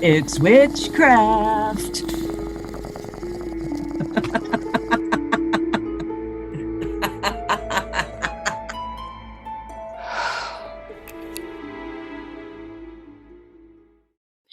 It's witchcraft.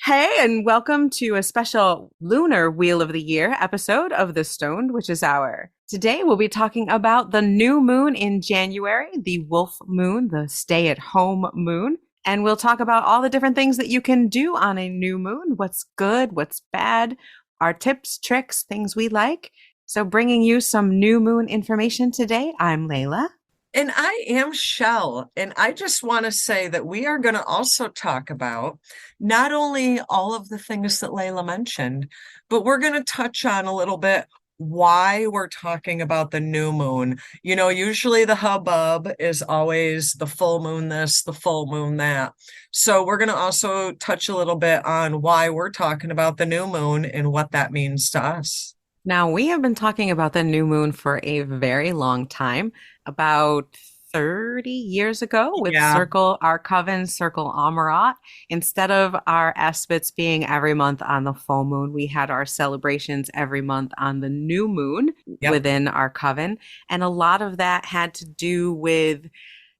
Hey, and welcome to a special Lunar Wheel of the Year episode of The Stoned Witches Hour. Today we'll be talking about the new moon in January, the wolf moon, the stay at home moon. And we'll talk about all the different things that you can do on a new moon, what's good, what's bad, our tips, tricks, things we like. So, bringing you some new moon information today, I'm Layla. And I am Chelle. And I just want to say that we are going to also talk about not only all of the things that Layla mentioned, but we're going to touch on a little bit why we're talking about the new moon. You know, usually the hubbub is always the full moon this, the full moon that. So we're going to also touch a little bit on why we're talking about the new moon and what that means to us. Now, we have been talking about the new moon for a very long time, about 30 years ago with Yeah. Circle Our Coven, Circle Amarat. Instead of our aspects being every month on the full moon, we had our celebrations every month on the new moon Yep. within our coven. And a lot of that had to do with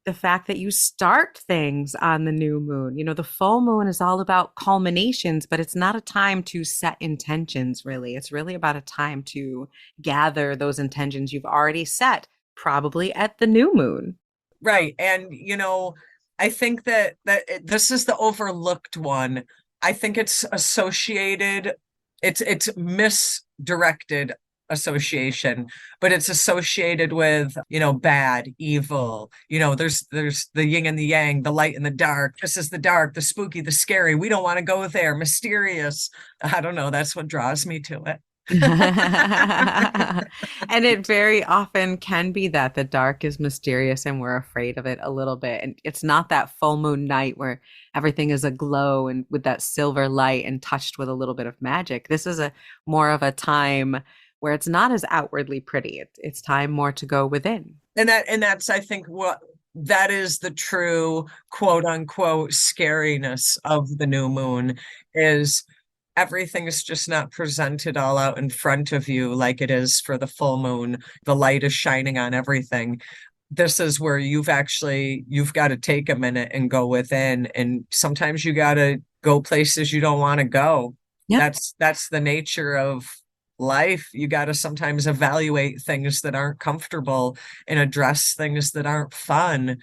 the fact that you start things on the new moon. You know, the full moon is all about culminations, but it's not a time to set intentions, really. It's really about a time to gather those intentions you've already set, probably at the new moon. Right. And I think this is the overlooked one. I think it's associated, it's misdirected association, but it's associated with, bad, evil. There's the yin and the yang, the light and the dark. This is the dark, the spooky, the scary. We don't want to go there. Mysterious. I don't know. That's what draws me to it. And it very often can be that the dark is mysterious and we're afraid of it a little bit. And it's not that full moon night where everything is aglow and with that silver light and touched with a little bit of magic. This is a more of a time where it's not as outwardly pretty. It's time more to go within. And that's I think what that is the true quote unquote scariness of the new moon is everything is just not presented all out in front of you like it is for the full moon. The light is shining on everything. This is where you've got to take a minute and go within, and sometimes you got to go places you don't want to go. Yep. That's the nature of life. You got to sometimes evaluate things that aren't comfortable and address things that aren't fun.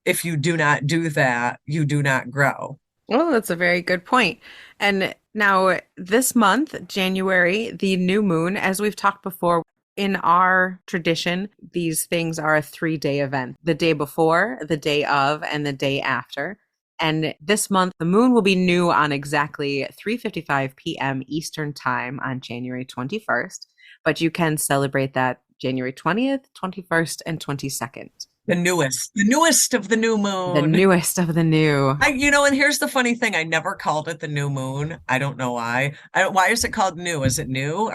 If you do not do that, you do not grow. Well, that's a very good point. And now, this month, January, the new moon, as we've talked before, in our tradition, these things are a 3-day event: the day before, the day of, and the day after. And this month, the moon will be new on exactly 3:55 p.m. Eastern Time on January 21st, but you can celebrate that January 20th, 21st, and 22nd. The newest of the new The moon. newest of the new. And here's the funny thing. I never called it the new moon. I don't know why. Why is it called new? Is it new?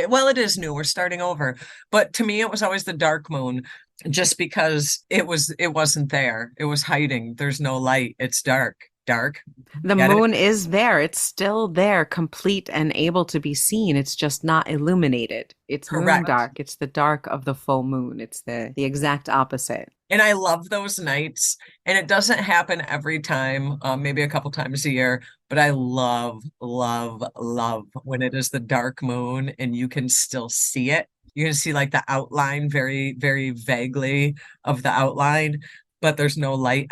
Well, it is new. We're starting over. But to me, it was always the dark moon, just because it wasn't there. It was hiding. There's no light. It's dark. Dark. The Get it? moon is there. It's still there, complete and able to be seen. It's just not illuminated. It's moon Correct. dark. It's the dark of the full moon. It's the exact opposite. And I love those nights. And it doesn't happen every time, maybe a couple times a year, but I love, love, love when it is the dark moon and you can still see it. You can see like the outline very, very vaguely of the outline, but there's no light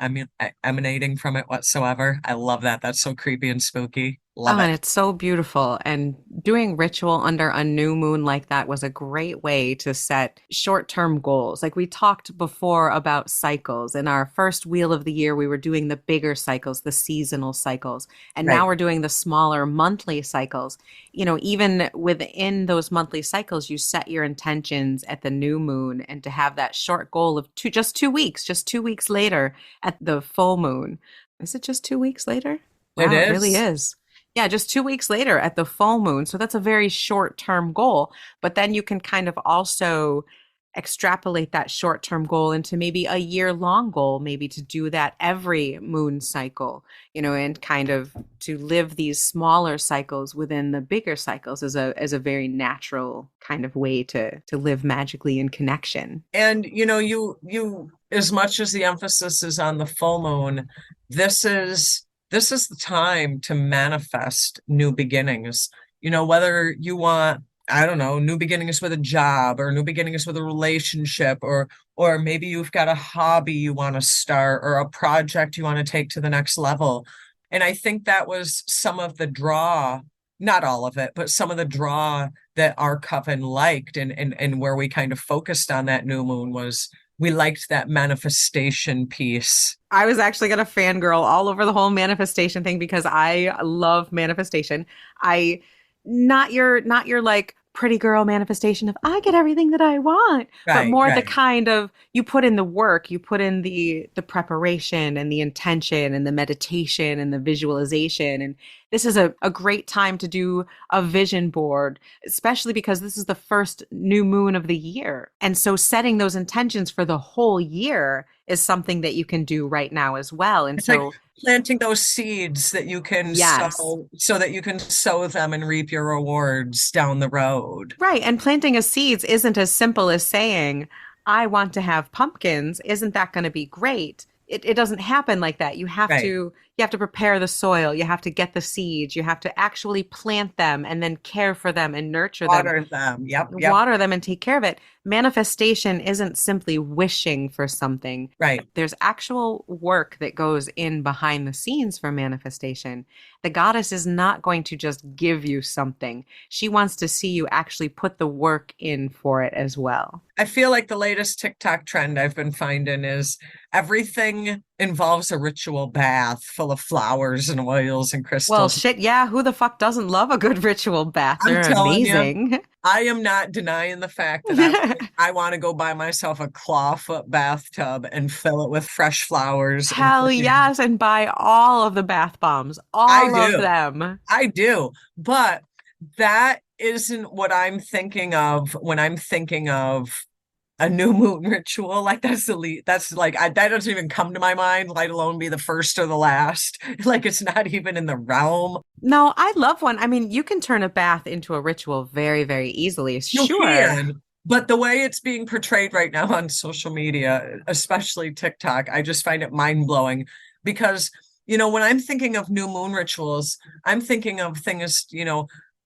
emanating from it whatsoever. I love that. That's so creepy and spooky. Oh, Love and it. it's so beautiful. And doing ritual under a new moon like that was a great way to set short-term goals. Like we talked before about cycles. In our first wheel of the year, we were doing the bigger cycles, the seasonal cycles. And now Right. we're doing the smaller monthly cycles. You know, even within those monthly cycles, you set your intentions at the new moon and to have that short goal of just 2 weeks, just 2 weeks later at the full moon. Is it just 2 weeks later? It Wow, it really is. is. Yeah, just 2 weeks later at the full moon. So that's a very short term goal. But then you can kind of also extrapolate that short-term goal into maybe a year-long goal, maybe to do that every moon cycle, and kind of to live these smaller cycles within the bigger cycles as a very natural kind of way to live magically in connection. And you as much as the emphasis is on the full moon, this is the time to manifest new beginnings. Whether you want, I don't know, new beginnings with a job or new beginnings with a relationship, or maybe you've got a hobby you want to start or a project you want to take to the next level. And I think that was some of the draw, not all of it, but some of the draw that our coven liked, and where we kind of focused on that new moon was we liked that manifestation piece. I was actually gonna fangirl all over the whole manifestation thing because I love manifestation. I not your like pretty girl manifestation of I get everything that I want, but Right, more the right. kind of you put in the work, you put in the preparation and the intention and the meditation and the visualization. And this is a great time to do a vision board, especially because this is the first new moon of the year. And so setting those intentions for the whole year is something that you can do right now as well. And It's like so, planting those seeds that you can yes. sow so that you can sow them and reap your rewards down the road. Right. And planting a seeds isn't as simple as saying, I want to have pumpkins. Isn't that going to be great? It doesn't happen like that. Right. You have to prepare the soil. You have to get the seeds. You have to actually plant them and then care for them and nurture them, Water them. Yep, yep. water them and take care of it. Manifestation isn't simply wishing for something. Right. There's actual work that goes in behind the scenes for manifestation. The goddess is not going to just give you something. She wants to see you actually put the work in for it as well. I feel like the latest TikTok trend I've been finding is everything involves a ritual bath full of flowers and oils and Well, crystals. shit, yeah, who the fuck doesn't love a good ritual bath? I'm They're telling you, amazing. I am not denying the fact that I want to go buy myself a clawfoot bathtub and fill it with fresh flowers and Hell freaking. yes, and buy all of the bath bombs, I all of do. them. I do. But that isn't what I'm thinking of when I'm thinking of a new moon ritual. Like that's like that doesn't even come to my mind, let alone be the first or the last. Like it's not even in the realm. No, I love one. I mean, you can turn a bath into a ritual very, very easily. You Sure. can, but the way it's being portrayed right now on social media, especially TikTok, I just find it mind-blowing because, when I'm thinking of new moon rituals, I'm thinking of things,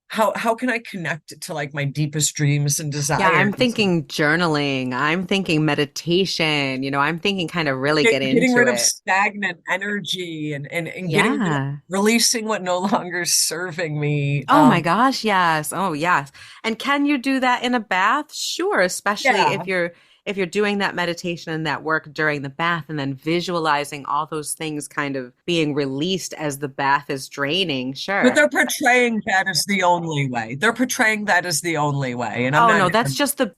how can I connect it to like my deepest dreams and Yeah, I'm desires? thinking journaling. I'm thinking meditation. I'm thinking kind of really get Getting into rid of it. stagnant energy and getting rid of Yeah. releasing what no longer is serving me. Oh my gosh, yes. Oh, yes. And can you do that in a bath? Sure, especially Yeah, if you're doing that meditation and that work during the bath and then visualizing all those things kind of being released as the bath is draining. but Sure. they're portraying that as the only way. They're portraying that as the only way, and I'm Oh not no, here.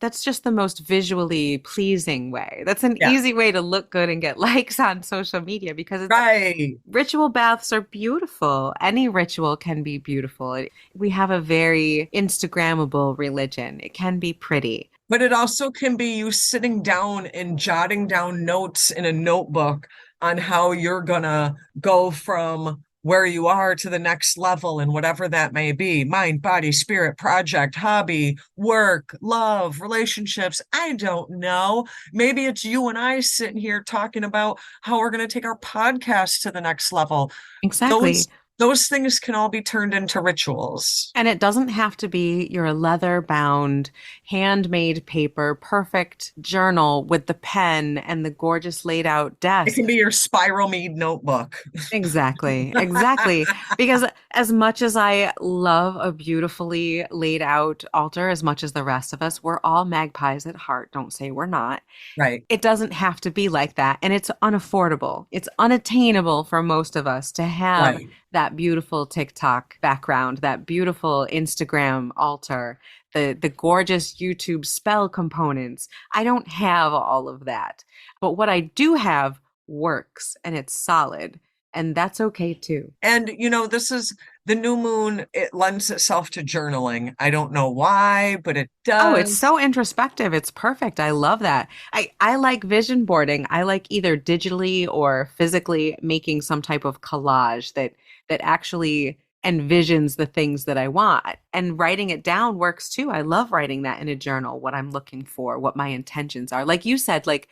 that's just the most visually pleasing way. That's an Yeah, easy way to look good and get likes on social media because it's right. ritual baths are beautiful. Any ritual can be beautiful. We have a very Instagrammable religion. It can be pretty. But it also can be you sitting down and jotting down notes in a notebook on how you're gonna go from where you are to the next level and whatever that may be, mind, body, spirit, project, hobby, work, love, relationships. I don't know. Maybe it's you and I sitting here talking about how we're going to take our podcast to the next level. Exactly. Those things can all be turned into rituals. And it doesn't have to be your leather bound, handmade paper, perfect journal with the pen and the gorgeous laid out It desk. can be your spiral mead notebook. Exactly, exactly. Because as much as I love a beautifully laid out altar, as much as the rest of us, we're all magpies at heart. Don't say we're not. Right, It doesn't have to be like that. And it's unaffordable. It's unattainable for most of us to have right. that beautiful TikTok background, that beautiful Instagram altar, the gorgeous YouTube spell components. I don't have all of that. But what I do have works and it's solid. And that's okay too. And this is the new moon, it lends itself to journaling. I don't know why, but it Oh, it's does. so introspective. It's perfect. I love that. I like vision boarding. I like either digitally or physically making some type of collage that actually envisions the things that I want. And writing it down works too. I love writing that in a journal, what I'm looking for, what my intentions are. Like you said, like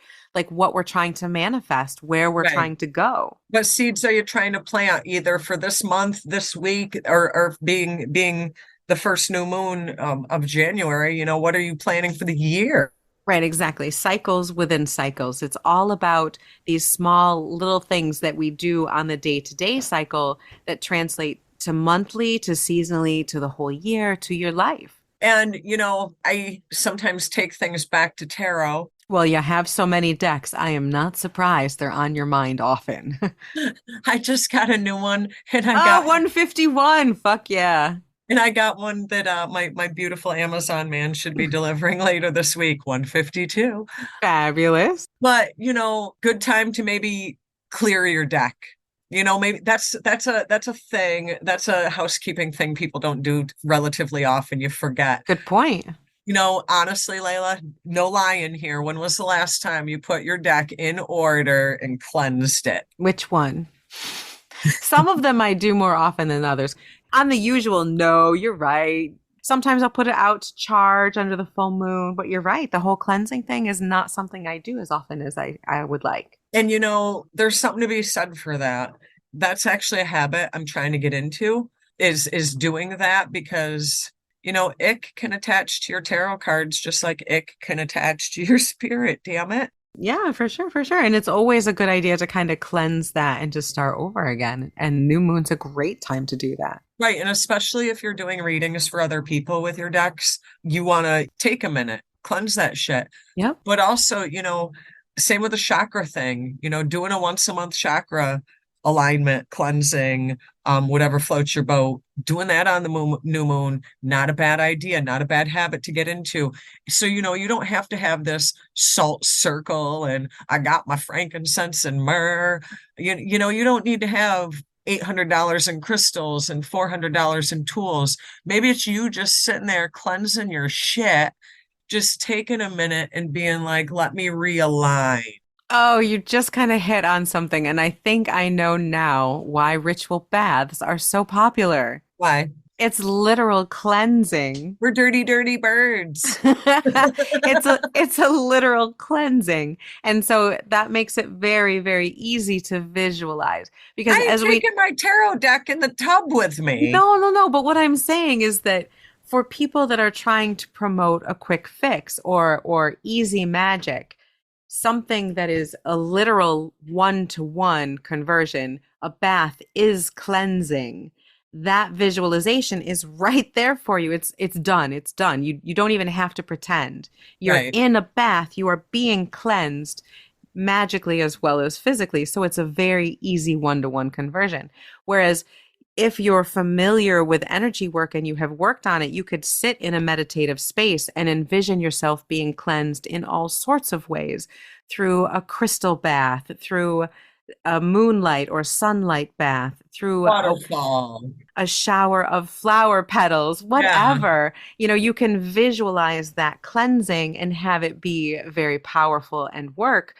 what we're trying to manifest, where we're Right. trying to go. What seeds are you trying to plant either for this month, this week, or being the first new moon of January? What are you planning for the year? Right, exactly. Cycles within cycles. It's all about these small little things that we do on the day-to-day cycle that translate to monthly, to seasonally, to the whole year, to your life. And I sometimes take things back to tarot. Well, you have so many decks. I am not surprised they're on your mind often. I just got a new one, and I Oh, got 151. Fuck yeah. one that my beautiful Amazon man should be delivering later this week, 152. Fabulous. But, good time to maybe clear your deck. Maybe that's a thing. That's a housekeeping thing people don't do relatively often. You forget. Good point. Honestly, Layla, no lie in here. When was the last time you put your deck in order and cleansed it? Which one? Some of them I do more often than others. On the usual, no, you're right. Sometimes I'll put it out to charge under the full moon, but you're right. The whole cleansing thing is not something I do as often as I would like. And there's something to be said for that. That's actually a habit I'm trying to get into is doing that because ick can attach to your tarot cards just like ick can attach to your spirit, damn it. Yeah, for sure, for sure. And it's always a good idea to kind of cleanse that and to start over again. And new moon's a great time to do that. Right. And especially if you're doing readings for other people with your decks, you want to take a minute, cleanse that shit. Yep. But also, same with the chakra thing, doing a once a month chakra alignment, cleansing, whatever floats your boat, doing that on the new moon, not a bad idea, not a bad habit to get into. So, you don't have to have this salt circle and I got my frankincense and myrrh. You don't need to have $800 in crystals and $400 in tools. Maybe it's you just sitting there cleansing your shit, just taking a minute and being like, let me realign. Oh, you just kind of hit on something. And I think I know now why ritual baths are so popular. Why? It's literal cleansing. We're dirty, dirty birds. It's a literal cleansing. And so that makes it very, very easy to visualize. Because I ain't as we taking my tarot deck in the tub with me. No, no, no. But what I'm saying is that for people that are trying to promote a quick fix or easy magic, something that is a literal one-to-one conversion, a bath is cleansing. That visualization is right there for you. It's done. It's done. You don't even have to pretend. You're Right. in a bath. You are being cleansed magically as well as physically. So it's a very easy one-to-one conversion. Whereas if you're familiar with energy work and you have worked on it, you could sit in a meditative space and envision yourself being cleansed in all sorts of ways through a crystal bath, through a moonlight or sunlight bath, through Waterfall. a shower of flower petals, Yeah. whatever. You can visualize that cleansing and have it be very powerful and work,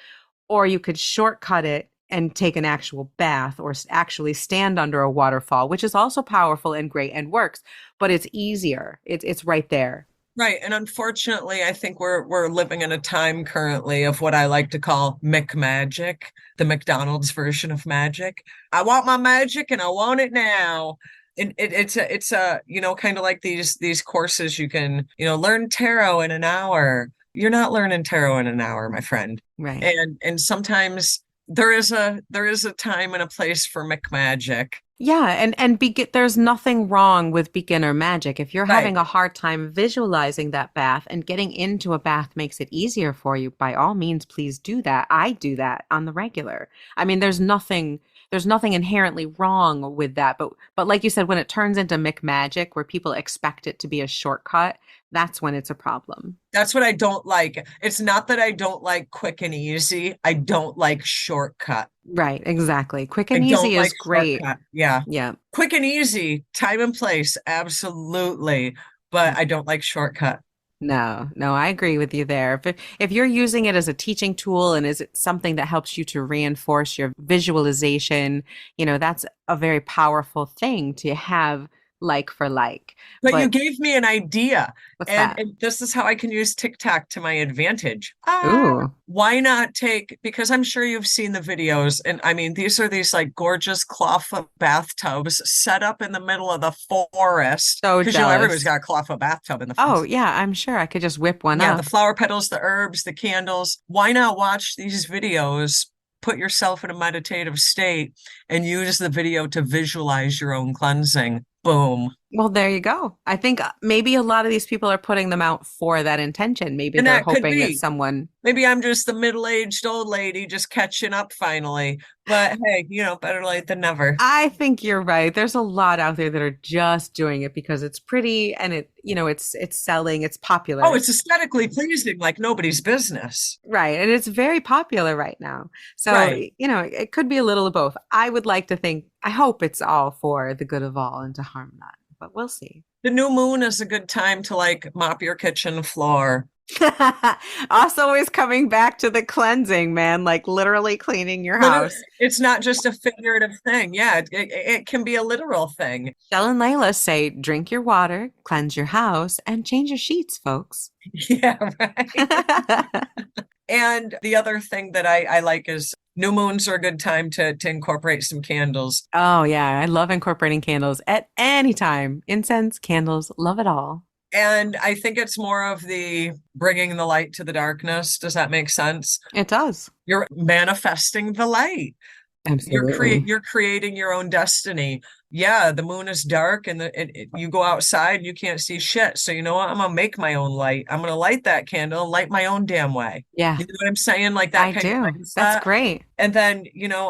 or you could shortcut it and take an actual bath or actually stand under a waterfall, which is also powerful and great and works, but it's easier. It's right there. Right. And unfortunately, I think we're living in a time currently of what I like to call McMagic, the McDonald's version of magic. I want my magic and I want it now. And it's a kind of like these courses you can learn tarot in an hour. You're not learning tarot in an hour, my friend. Right. And sometimes there is a time and a place for McMagic. Yeah, there's nothing wrong with beginner magic. If you're Right. having a hard time visualizing that bath and getting into a bath makes it easier for you, by all means, please do that. I do that on the regular. I mean, there's nothing there's nothing inherently wrong with that. But like you said, when it turns into McMagic, where people expect it to be a shortcut, that's when it's a problem. That's what I don't like. It's not that I don't like quick and easy. I don't like shortcut. Right, exactly. Quick I and don't easy like is great. shortcut. Yeah. Yeah. Quick and easy, time and place, absolutely. But I don't like shortcut. No, no, I agree with you there. If you're using it as a teaching tool and is it something that helps you to reinforce your visualization, that's a very powerful thing to have like for like. But you But gave me an idea, what's and, that? and this is how I can use TikTok to my advantage. Ooh, Why not take, because I'm sure you've seen the videos, and I mean, these are these like gorgeous clawfoot bathtubs set up in the middle of the forest, so because everybody's jealous. got a clawfoot bathtub in the Oh, forest. yeah, I'm sure I could just whip one Yeah, the up. flower petals, the herbs, the candles. Why not watch these videos? Put yourself in a meditative state and use the video to visualize your own cleansing. Boom. Well, there you go. I think maybe a lot of these people are putting them out for that intention. Maybe And they're that could hoping that be. someone. Maybe I'm just the middle-aged old lady just catching up finally. But hey, better late than never. I think you're right. There's a lot out there that are just doing it because it's pretty and it's selling, it's Oh, popular. it's aesthetically pleasing like nobody's business. Right. And it's very popular right now. So, Right. it could be a little of both. I would like to think, I hope it's all for the good of all and to harm none, but we'll see. The new moon is a good time to like mop your kitchen floor. Also, always coming back to the cleansing, man, like literally cleaning your Literally, house. it's not just a figurative thing. Yeah, it can be a literal thing. Shell and Layla say, drink your water, cleanse your house, and change your sheets, folks. Yeah, right. And the other thing that I like is new moons are a good time to incorporate some candles. Oh, yeah. I love incorporating candles at any time. Incense, candles, love it all. And I think it's more of the bringing the light to the darkness. Does that make sense? It does. You're manifesting the light. Absolutely. You're creating your own destiny. Yeah, the moon is dark and you go outside, you can't see shit. So you know what? I'm gonna make my own light. I'm gonna light that candle and light my own damn way. Yeah, You know what I'm saying? Like that I kind of do. That's mindset. great. And then,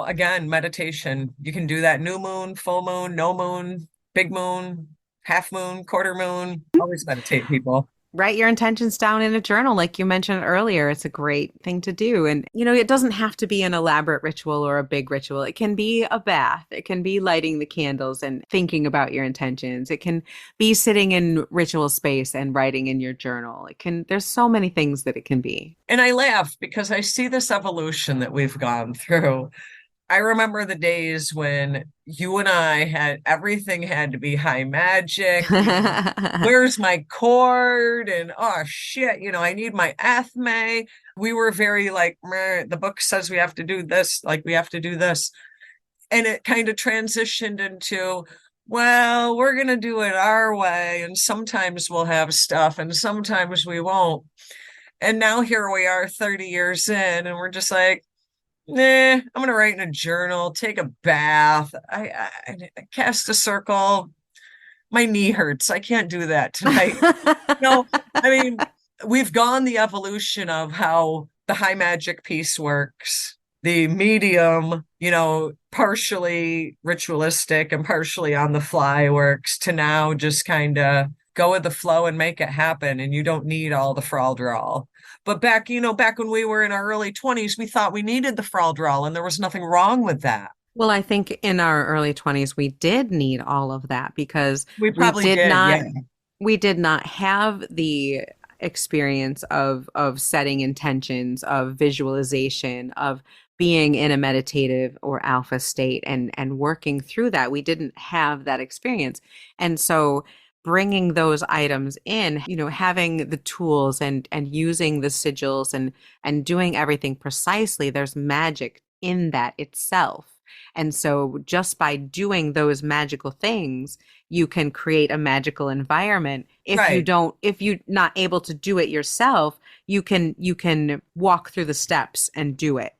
again, meditation. You can do that new moon, full moon, no moon, big moon, half moon, quarter moon. Always meditate, people. Write your intentions down in a journal, like you mentioned earlier. It's a great thing to do. And, it doesn't have to be an elaborate ritual or a big ritual. It can be a bath. It can be lighting the candles and thinking about your intentions. It can be sitting in ritual space and writing in your journal. There's so many things that it can be. And I laugh because I see this evolution that we've gone through. I remember the days when you and I had everything had to be high magic. Where's my cord? And oh shit, I need my athame. We were very like, meh, the book says we have to do this, like we have to do this. And it kind of transitioned into, well, we're going to do it our way. And sometimes we'll have stuff and sometimes we won't. And now here we are 30 years in, and we're just like, nah, I'm gonna write in a journal, take a bath. I cast a circle. My knee hurts. I can't do that tonight. No, I mean, we've gone the evolution of how the high magic piece works. The medium, partially ritualistic and partially on the fly works to now just kind of go with the flow and make it happen. And you don't need all the fraldral. But back when we were in our early 20s, we thought we needed the fraldral and there was nothing wrong with that. Well, I think in our early 20s, we did need all of that because We we probably did did, not yeah. we did not have the experience of setting intentions, of visualization, of being in a meditative or alpha state and working through that. We didn't have that experience. And so bringing those items in, having the tools and using the sigils and doing everything precisely, there's magic in that itself. And so just by doing those magical things, you can create a magical environment. Right. If you're not able to do it yourself, you can walk through the steps and do it.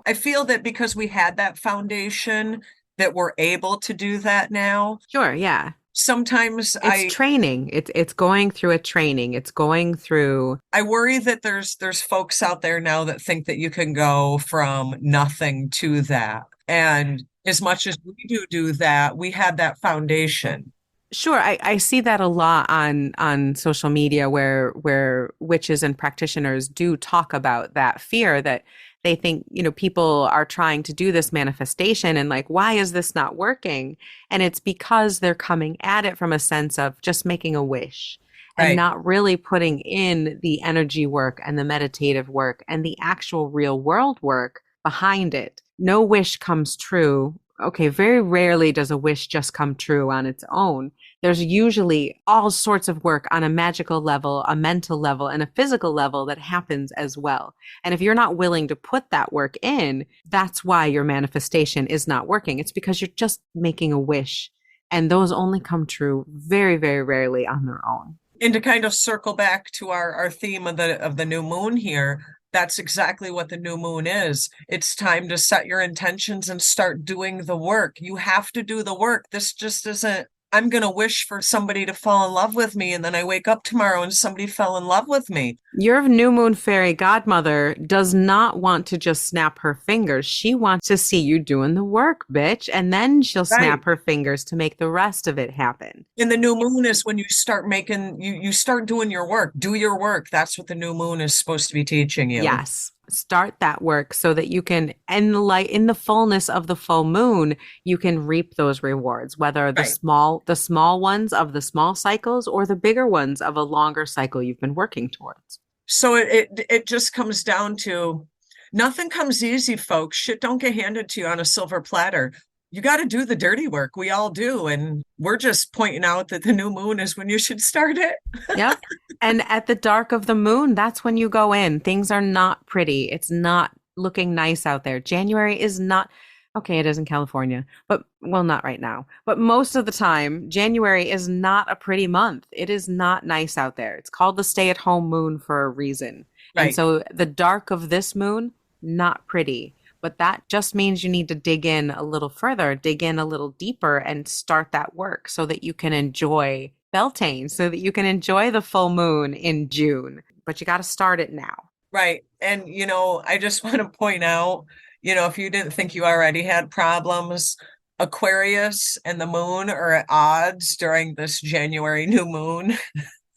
I feel that because we had that foundation that we're able to do that now. Sure, yeah. Sometimes It's training. It's going through a training. It's going through. I worry that there's folks out there now that think that you can go from nothing to that. And as much as we do that, we had that foundation. Sure, I see that a lot on social media where witches and practitioners do talk about that fear that they think, people are trying to do this manifestation and like, why is this not working? And it's because they're coming at it from a sense of just making a wish and Right. not really putting in the energy work and the meditative work and the actual real world work behind it. No wish comes true. Okay, very rarely does a wish just come true on its own. There's usually all sorts of work on a magical level, a mental level, and a physical level that happens as well. And if you're not willing to put that work in, that's why your manifestation is not working. It's because you're just making a wish. And those only come true very, very rarely on their own. And to kind of circle back to our theme of the new moon here, that's exactly what the new moon is. It's time to set your intentions and start doing the work. You have to do the work. This just isn't, I'm going to wish for somebody to fall in love with me, and then I wake up tomorrow and somebody fell in love with me. Your new moon fairy godmother does not want to just snap her fingers. She wants to see you doing the work, bitch. And then she'll Right. snap her fingers to make the rest of it happen. And the new moon is when you start making, you start doing your work. Do your work. That's what the new moon is supposed to be teaching you. Yes. Start that work so that you can, in the light, in the fullness of the full moon, you can reap those rewards, whether Right. the small ones of the small cycles or the bigger ones of a longer cycle you've been working towards. So it just comes down to nothing comes easy, folks. Shit don't get handed to you on a silver platter. You got to do the dirty work. We all do. And we're just pointing out that the new moon is when you should start it. Yep. And at the dark of the moon, that's when you go in. Things are not pretty. It's not looking nice out there. January is not, okay, it is in California, but well, not right now. But most of the time, January is not a pretty month. It is not nice out there. It's called the stay-at-home moon for a reason. And Right. so the dark of this moon, not pretty. But that just means you need to dig in a little further, dig in a little deeper, and start that work so that you can enjoy Beltane, so that you can enjoy the full moon in June. But you got to start it now. Right. And, I just want to point out, if you didn't think you already had problems, Aquarius and the moon are at odds during this January new moon.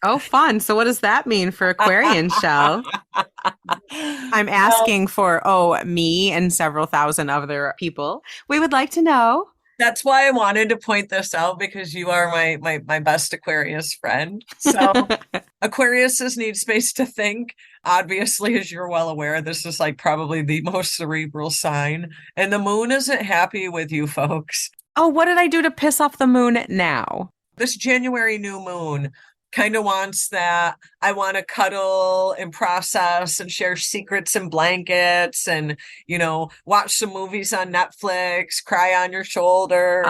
Oh, fun. So what does that mean for Aquarian, Shell? I'm Well, asking for, me and several thousand other people. We would like to know. that's why I wanted to point this out, because you are my best Aquarius friend. So Aquariuses need space to think. Obviously, as you're well aware, this is like probably the most cerebral sign. And the moon isn't happy with you folks. Oh, what did I do to piss off the moon now? This January new moon kind of wants that I want to cuddle and process and share secrets and blankets and, watch some movies on Netflix, cry on your shoulder.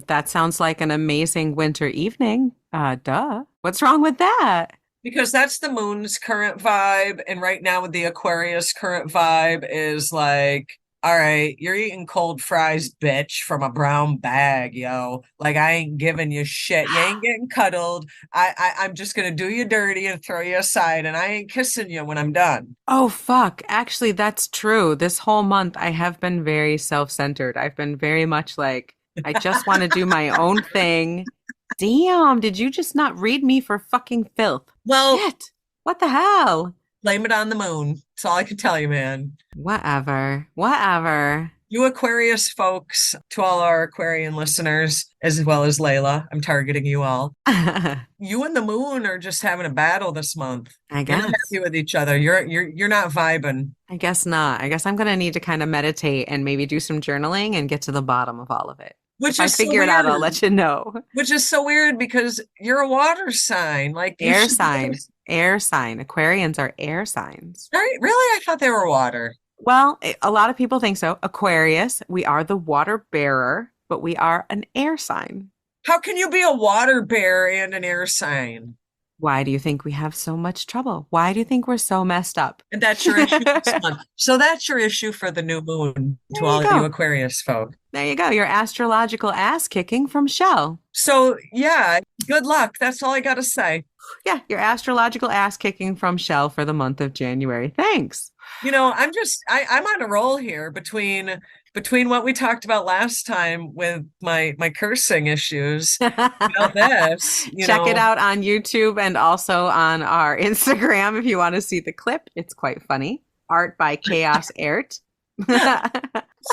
That sounds like an amazing winter evening. Duh. What's wrong with that? Because that's the moon's current vibe. And right now with the Aquarius current vibe is like, all right, you're eating cold fries, bitch, from a brown bag, yo. Like I ain't giving you shit. You ain't getting cuddled. I'm just gonna do you dirty and throw you aside, and I ain't kissing you when I'm done. Oh, fuck. Actually, that's true. This whole month, I have been very self-centered. I've been very much like, I just want to do my own thing. Damn, did you just not read me for fucking filth? Well, Shit. What the hell? blame it on the moon. That's all I can tell you, man. Whatever. Whatever. You Aquarius folks, to all our Aquarian listeners, as well as Layla, I'm targeting you all. I You and the moon are just having a battle this month. You're not guess. happy with each other. You're not vibing. I guess not. I guess I'm gonna need to kind of meditate and maybe do some journaling and get to the bottom of all of it. Which If I is so figure it out, I'll weird. let you know. Which is so weird because you're a water sign. Like you Air should be sign. Air sign. Aquarians are air signs. Right? Really? I thought they were water. Well, a lot of people think so. Aquarius, we are the water bearer, but we are an air sign. How can you be a water bear and an air sign? Why do you think we have so much trouble? Why do you think we're so messed up? And that's your issue this month. So that's your issue for the new moon to There you all of you go. Aquarius folk. There you go. Your astrological ass kicking from Shell. So yeah, good luck. That's all I gotta say. Yeah, your astrological ass kicking from Shell for the month of January. Thanks. I'm on a roll here between between what we talked about last time with my cursing issues, this, Check it out on YouTube and also on our Instagram if you want to see the clip. It's quite funny. Art by Chaos Art.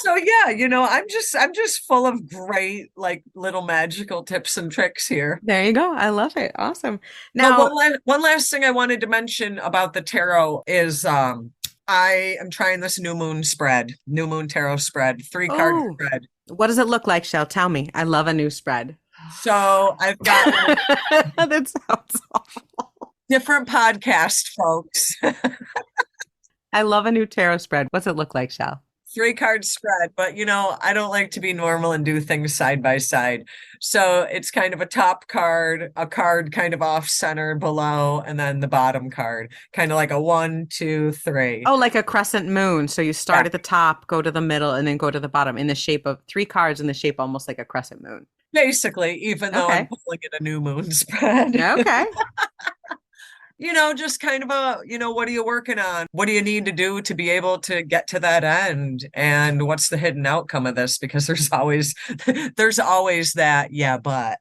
So yeah, I'm just full of great like little magical tips and tricks here. There you go. I love it. Awesome. But Now, one last thing I wanted to mention about the tarot is I am trying this new moon tarot spread, 3 card oh, spread. what does it look like, Shell? Tell me. I love a new spread. So I've got That sounds awful. different podcast folks. I love a new tarot spread. What's it look like, Shell? 3 card spread, but I don't like to be normal and do things side by side. So it's kind of a top card, a card kind of off center below, and then the bottom card, kind of like a 1, 2, 3. Oh, like a crescent moon. So you start Yeah, at the top, go to the middle, and then go to the bottom in the shape of 3 cards in the shape almost like a crescent moon. basically, even though I'm Okay. pulling it a new moon spread. Okay. Just kind of what are you working on? What do you need to do to be able to get to that end? And what's the hidden outcome of this? Because there's always there's always that, yeah, but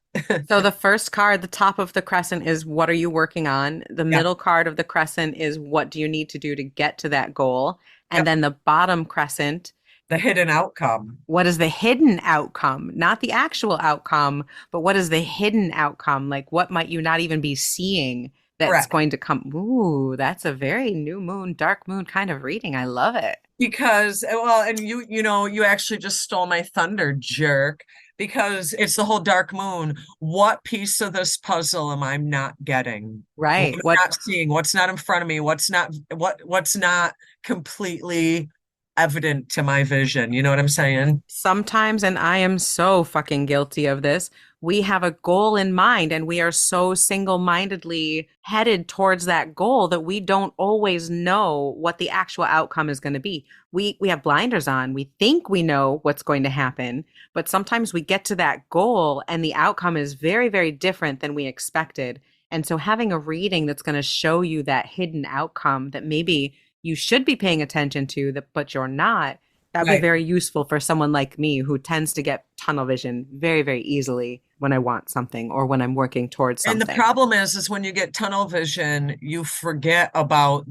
So the first card, the top of the crescent is what are you working on? The yeah, middle card of the crescent is what do you need to do to get to that goal? And yep, then the bottom crescent, the hidden outcome. what is the hidden outcome? Not the actual outcome, but what is the hidden outcome? Like what might you not even be seeing that's Correct. going to come? Ooh, that's a very new moon, dark moon kind of reading. I love it. Because well, and you actually just stole my thunder, jerk, because it's the whole dark moon. What piece of this puzzle am I not getting? What Right. am What I not seeing? What's not in front of me? What's not completely evident to my vision? You know what I'm saying? sometimes, and I am so fucking guilty of this, we have a goal in mind and we are so single-mindedly headed towards that goal that we don't always know what the actual outcome is going to be. We have blinders on. We think we know what's going to happen, but sometimes we get to that goal and the outcome is very, very different than we expected. And so having a reading that's going to show you that hidden outcome that maybe you should be paying attention to that but you're not, that would be Right. very useful for someone like me who tends to get tunnel vision very, very easily when I want something or when I'm working towards And the something. problem is when you get tunnel vision, you forget about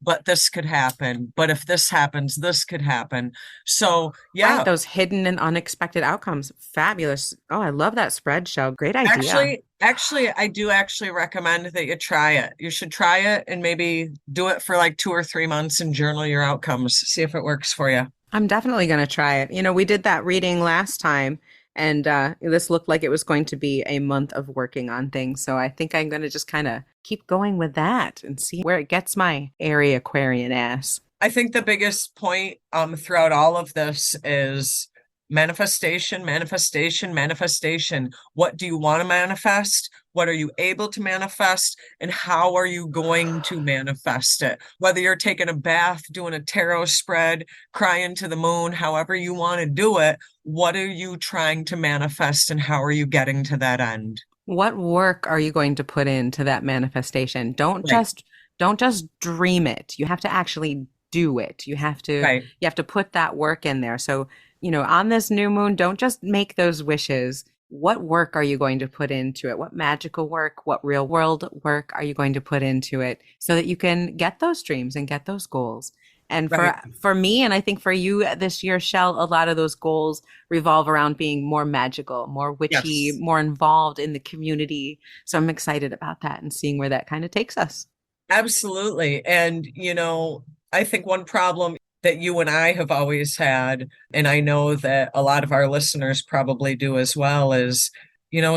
but this could happen. But if this happens, this could happen. So Right, yeah, those hidden and unexpected outcomes. Fabulous. Oh, I love that spread show. Great idea. actually, I do actually recommend that you try it. You should try it and maybe do it for like 2 or 3 months and journal your outcomes. See if it works for you. I'm definitely going to try it. We did that reading last time, and this looked like it was going to be a month of working on things. So I think I'm going to just kind of keep going with that and see where it gets my airy Aquarian ass. I think the biggest point throughout all of this is manifestation, manifestation, manifestation. What do you want to manifest? What are you able to manifest? And how are you going to manifest it? Whether you're taking a bath, doing a tarot spread, crying to the moon, however you want to do it, what are you trying to manifest and how are you getting to that end? What work are you going to put into that manifestation? Right, Don't just dream it. You have to actually do it. right, You have to put that work in there. So, on this new moon, don't just make those wishes. What work are you going to put into it? What magical work, what real world work are you going to put into it so that you can get those dreams and get those goals? And right. for me, and I think for you this year, Shell, a lot of those goals revolve around being more magical, more witchy, Yes. more involved in the community. So I'm excited about that and seeing where that kind of takes us. Absolutely. And, I think one problem that you and I have always had, and I know that a lot of our listeners probably do as well, is,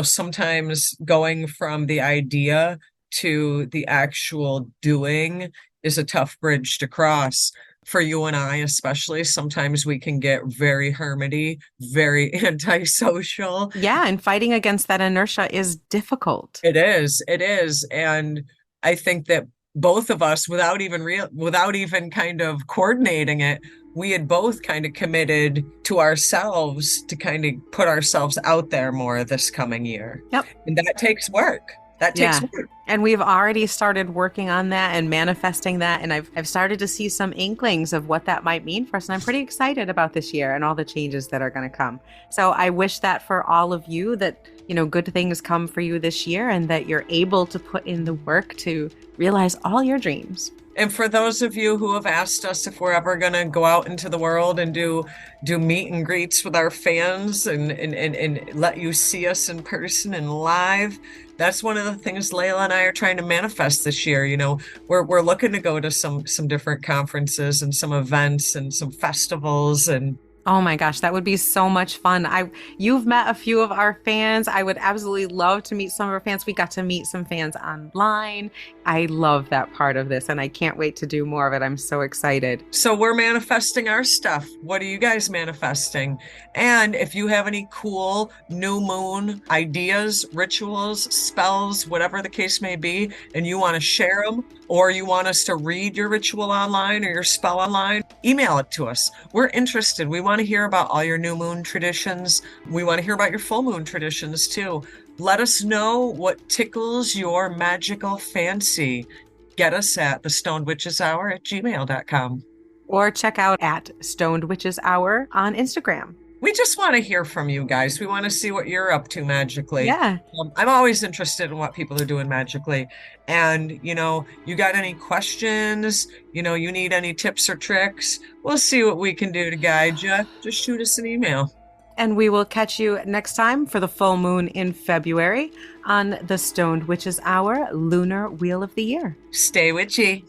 sometimes going from the idea to the actual doing is a tough bridge to cross. For you and I, especially, sometimes we can get very hermity, very antisocial. Yeah, and fighting against that inertia is difficult. It is. It is. And I think that both of us, without even kind of coordinating it, we had both kind of committed to ourselves to kind of put ourselves out there more this coming year. Yep. And that takes work. That takes Yeah. work. And we've already started working on that and manifesting that. And I've started to see some inklings of what that might mean for us. And I'm pretty excited about this year and all the changes that are going to come. So I wish that for all of you that, good things come for you this year and that you're able to put in the work to realize all your dreams. And for those of you who have asked us if we're ever going to go out into the world and do meet and greets with our fans and let you see us in person and live, that's one of the things Layla and I are trying to manifest this year. We're looking to go to some different conferences and some events and some festivals. And Oh my gosh, that would be so much fun. You've met a few of our fans. I would absolutely love to meet some of our fans. We got to meet some fans online. I love that part of this and I can't wait to do more of it. I'm so excited. so we're manifesting our stuff. What are you guys manifesting? And if you have any cool new moon ideas, rituals, spells, whatever the case may be, and you want to share them, or you want us to read your ritual online or your spell online, email it to us. We're interested. We want to hear about all your new moon traditions. We want to hear about your full moon traditions too. Let us know what tickles your magical fancy. Get us at thestonedwitcheshour@gmail.com. Or check out at Stoned Witches Hour on Instagram. We just want to hear from you guys. We want to see what you're up to magically. Yeah. I'm always interested in what people are doing magically. And, you got any questions, you need any tips or tricks, we'll see what we can do to guide you. Just shoot us an email. And we will catch you next time for the full moon in February on the Stoned Witches Hour Lunar Wheel of the Year. Stay witchy.